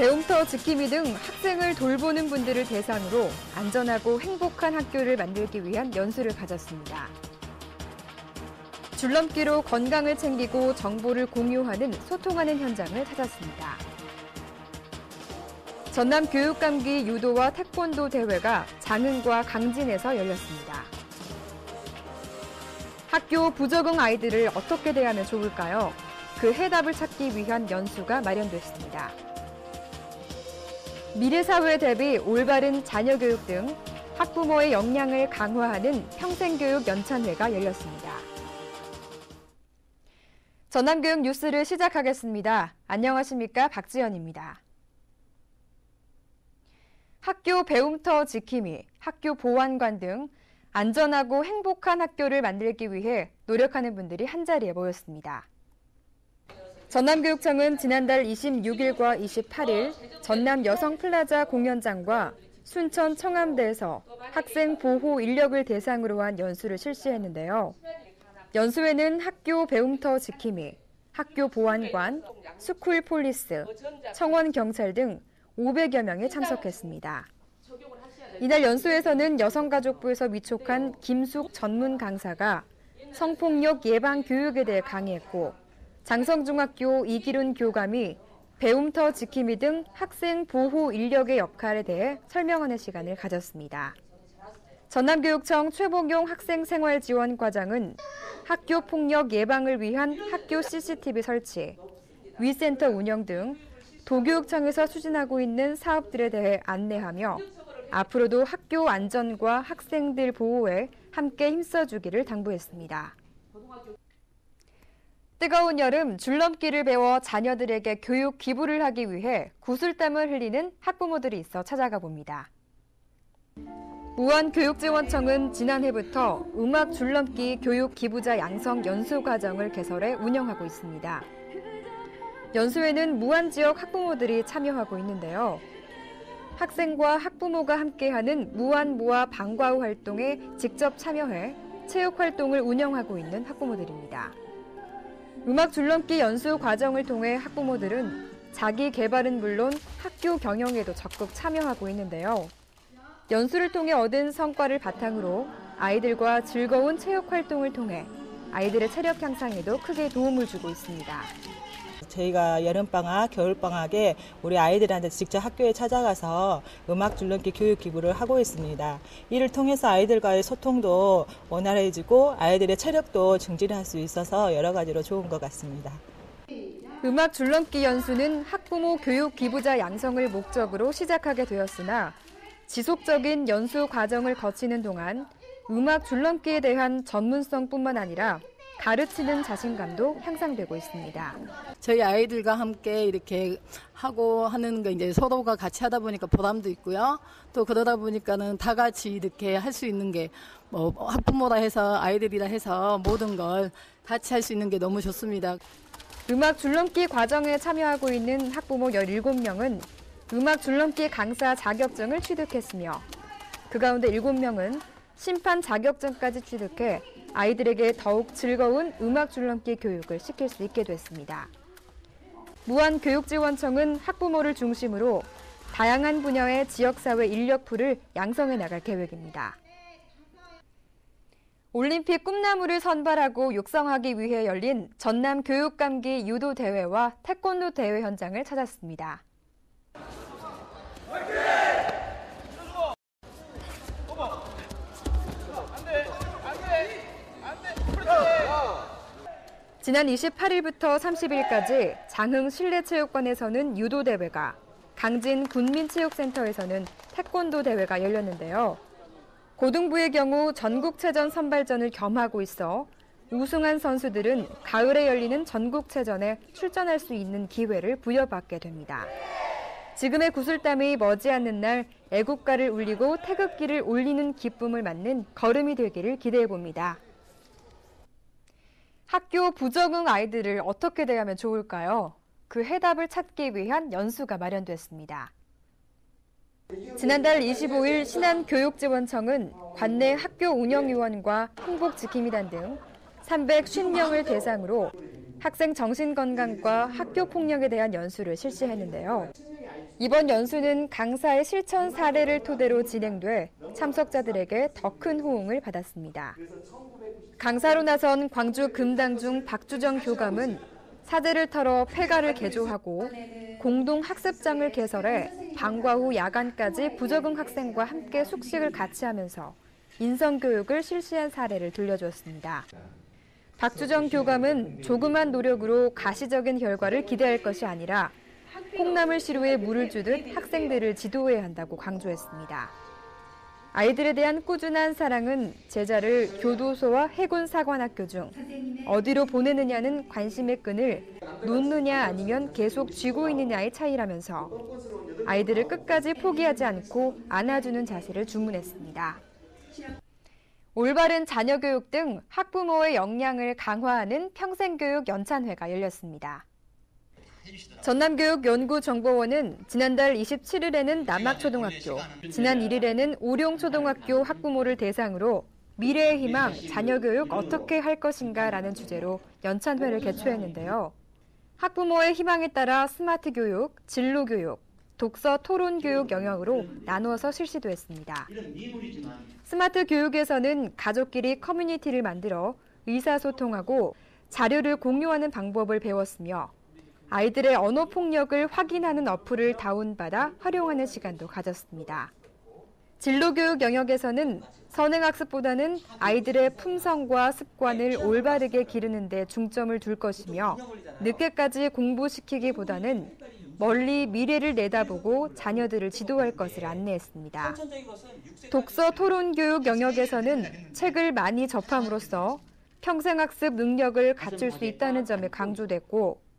배움터 지킴이 등 학생을 돌보는 분들을 대상으로 안전하고 행복한 학교를 만들기 위한 연수를 가졌습니다. 줄넘기로 건강을 챙기고 정보를 공유하는 소통하는 현장을 찾았습니다. 전남 교육감기 유도와 태권도 대회가 장흥과 강진에서 열렸습니다. 학교 부적응 아이들을 어떻게 대하면 좋을까요? 그 해답을 찾기 위한 연수가 마련됐습니다. 미래사회 대비 올바른 자녀교육 등 학부모의 역량을 강화하는 평생교육 연찬회가 열렸습니다. 전남교육 뉴스를 시작하겠습니다. 안녕하십니까? 박지연입니다. 학교 배움터 지킴이, 학교 보안관 등 안전하고 행복한 학교를 만들기 위해 노력하는 분들이 한자리에 모였습니다. 전남교육청은 지난달 26일과 28일 전남 여성플라자 공연장과 순천 청암대에서 학생 보호 인력을 대상으로 한 연수를 실시했는데요. 연수에는 학교 배움터 지킴이, 학교 보안관, 스쿨 폴리스, 청원 경찰 등 500여 명이 참석했습니다. 이날 연수에서는 여성가족부에서 위촉한 김숙 전문 강사가 성폭력 예방 교육에 대해 강의했고, 장성중학교 이기룬 교감이 배움터 지킴이 등 학생 보호 인력의 역할에 대해 설명하는 시간을 가졌습니다. 전남교육청 최봉용 학생생활지원과장은 학교 폭력 예방을 위한 학교 CCTV 설치, 위센터 운영 등 도교육청에서 추진하고 있는 사업들에 대해 안내하며 앞으로도 학교 안전과 학생들 보호에 함께 힘써주기를 당부했습니다. 뜨거운 여름 줄넘기를 배워 자녀들에게 교육 기부를 하기 위해 구슬땀을 흘리는 학부모들이 있어 찾아가 봅니다. 무안교육지원청은 지난해부터 음악 줄넘기 교육 기부자 양성 연수 과정을 개설해 운영하고 있습니다. 연수에는 무안 지역 학부모들이 참여하고 있는데요. 학생과 학부모가 함께하는 무안모아 방과후 활동에 직접 참여해 체육 활동을 운영하고 있는 학부모들입니다. 음악 줄넘기 연수 과정을 통해 학부모들은 자기 개발은 물론 학교 경영에도 적극 참여하고 있는데요. 연수를 통해 얻은 성과를 바탕으로 아이들과 즐거운 체육 활동을 통해 아이들의 체력 향상에도 크게 도움을 주고 있습니다. 저희가 여름방학, 겨울방학에 우리 아이들한테 직접 학교에 찾아가서 음악 줄넘기 교육 기부를 하고 있습니다. 이를 통해서 아이들과의 소통도 원활해지고 아이들의 체력도 증진할 수 있어서 여러 가지로 좋은 것 같습니다. 음악 줄넘기 연수는 학부모 교육 기부자 양성을 목적으로 시작하게 되었으나 지속적인 연수 과정을 거치는 동안 음악 줄넘기에 대한 전문성뿐만 아니라 가르치는 자신감도 향상되고 있습니다. 저희 아이들과 함께 이렇게 하고 하는 거 이제 서로가 같이 하다 보니까 보람도 있고요. 또 그러다 보니까는 다 같이 이렇게 할 수 있는 게 뭐 학부모라 해서 아이들이라 해서 모든 걸 같이 할 수 있는 게 너무 좋습니다. 음악 줄넘기 과정에 참여하고 있는 학부모 17명은 음악 줄넘기 강사 자격증을 취득했으며 그 가운데 7명은 심판 자격증까지 취득해 아이들에게 더욱 즐거운 음악 줄넘기 교육을 시킬 수 있게 됐습니다. 무안교육지원청은 학부모를 중심으로 다양한 분야의 지역사회 인력풀을 양성해 나갈 계획입니다. 올림픽 꿈나무를 선발하고 육성하기 위해 열린 전남 교육감기 유도 대회와 태권도 대회 현장을 찾았습니다. 지난 28일부터 30일까지 장흥 실내체육관에서는 유도 대회가, 강진 군민체육센터에서는 태권도 대회가 열렸는데요. 고등부의 경우 전국체전 선발전을 겸하고 있어 우승한 선수들은 가을에 열리는 전국체전에 출전할 수 있는 기회를 부여받게 됩니다. 지금의 구슬땀이 머지않는 날 애국가를 울리고 태극기를 올리는 기쁨을 맞는 걸음이 되기를 기대해봅니다. 학교 부적응 아이들을 어떻게 대하면 좋을까요? 그 해답을 찾기 위한 연수가 마련됐습니다. 지난달 25일 신안교육지원청은 관내 학교 운영위원과 행복지킴이단 등 350명을 대상으로 학생 정신건강과 학교 폭력에 대한 연수를 실시했는데요. 이번 연수는 강사의 실천 사례를 토대로 진행돼 참석자들에게 더 큰 호응을 받았습니다. 강사로 나선 광주 금당중 박주정 교감은 사제를 털어 폐가를 개조하고 공동학습장을 개설해 방과 후 야간까지 부적응 학생과 함께 숙식을 같이 하면서 인성교육을 실시한 사례를 들려주었습니다. 박주정 교감은 조그만 노력으로 가시적인 결과를 기대할 것이 아니라 콩나물 시루에 물을 주듯 학생들을 지도해야 한다고 강조했습니다. 아이들에 대한 꾸준한 사랑은 제자를 교도소와 해군사관학교 중 어디로 보내느냐는 관심의 끈을 놓느냐 아니면 계속 쥐고 있느냐의 차이라면서 아이들을 끝까지 포기하지 않고 안아주는 자세를 주문했습니다. 올바른 자녀교육 등 학부모의 역량을 강화하는 평생교육 연찬회가 열렸습니다. 전남교육연구정보원은 지난달 27일에는 남학초등학교, 지난 1일에는 오룡초등학교 학부모를 대상으로 미래의 희망, 자녀교육 어떻게 할 것인가라는 주제로 연찬회를 개최했는데요. 학부모의 희망에 따라 스마트 교육, 진로 교육, 독서 토론 교육 영역으로 나누어서 실시됐습니다. 스마트 교육에서는 가족끼리 커뮤니티를 만들어 의사소통하고 자료를 공유하는 방법을 배웠으며 아이들의 언어 폭력을 확인하는 어플을 다운받아 활용하는 시간도 가졌습니다. 진로교육 영역에서는 선행학습보다는 아이들의 품성과 습관을 올바르게 기르는 데 중점을 둘 것이며 늦게까지 공부시키기보다는 멀리 미래를 내다보고 자녀들을 지도할 것을 안내했습니다. 독서 토론 교육 영역에서는 책을 많이 접함으로써 평생학습 능력을 갖출 수 있다는 점이 강조됐고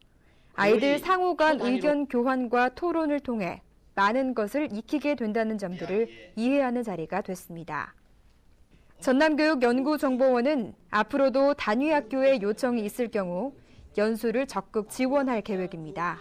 아이들 상호 간 의견 교환과 토론을 통해 많은 것을 익히게 된다는 점들을 이해하는 자리가 됐습니다. 전남교육연구정보원은 앞으로도 단위학교에 요청이 있을 경우 연수를 적극 지원할 계획입니다.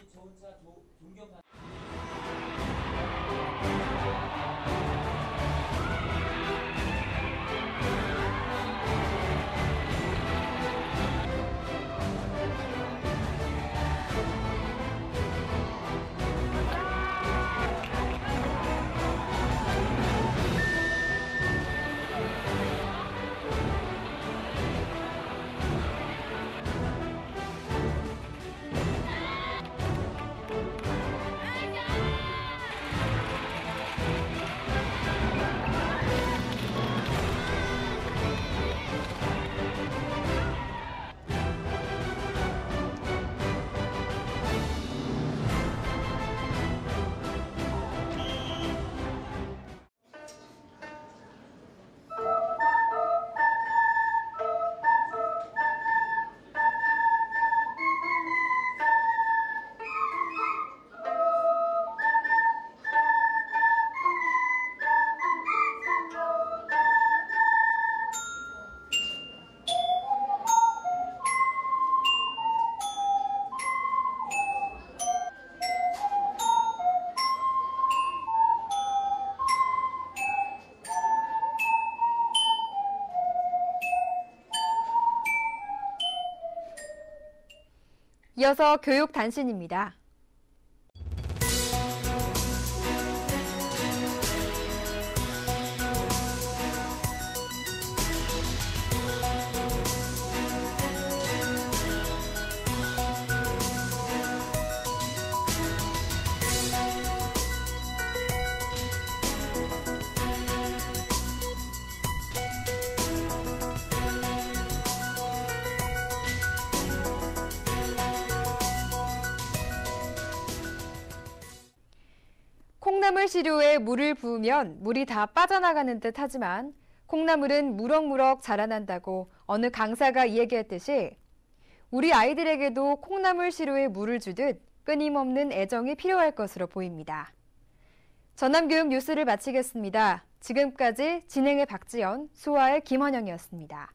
이어서 교육 단신입니다. 콩나물 시루에 물을 부으면 물이 다 빠져나가는 듯 하지만 콩나물은 무럭무럭 자라난다고 어느 강사가 이야기했듯이 우리 아이들에게도 콩나물 시루에 물을 주듯 끊임없는 애정이 필요할 것으로 보입니다. 전남교육 뉴스를 마치겠습니다. 지금까지 진행의 박지연, 수화의 김원영이었습니다.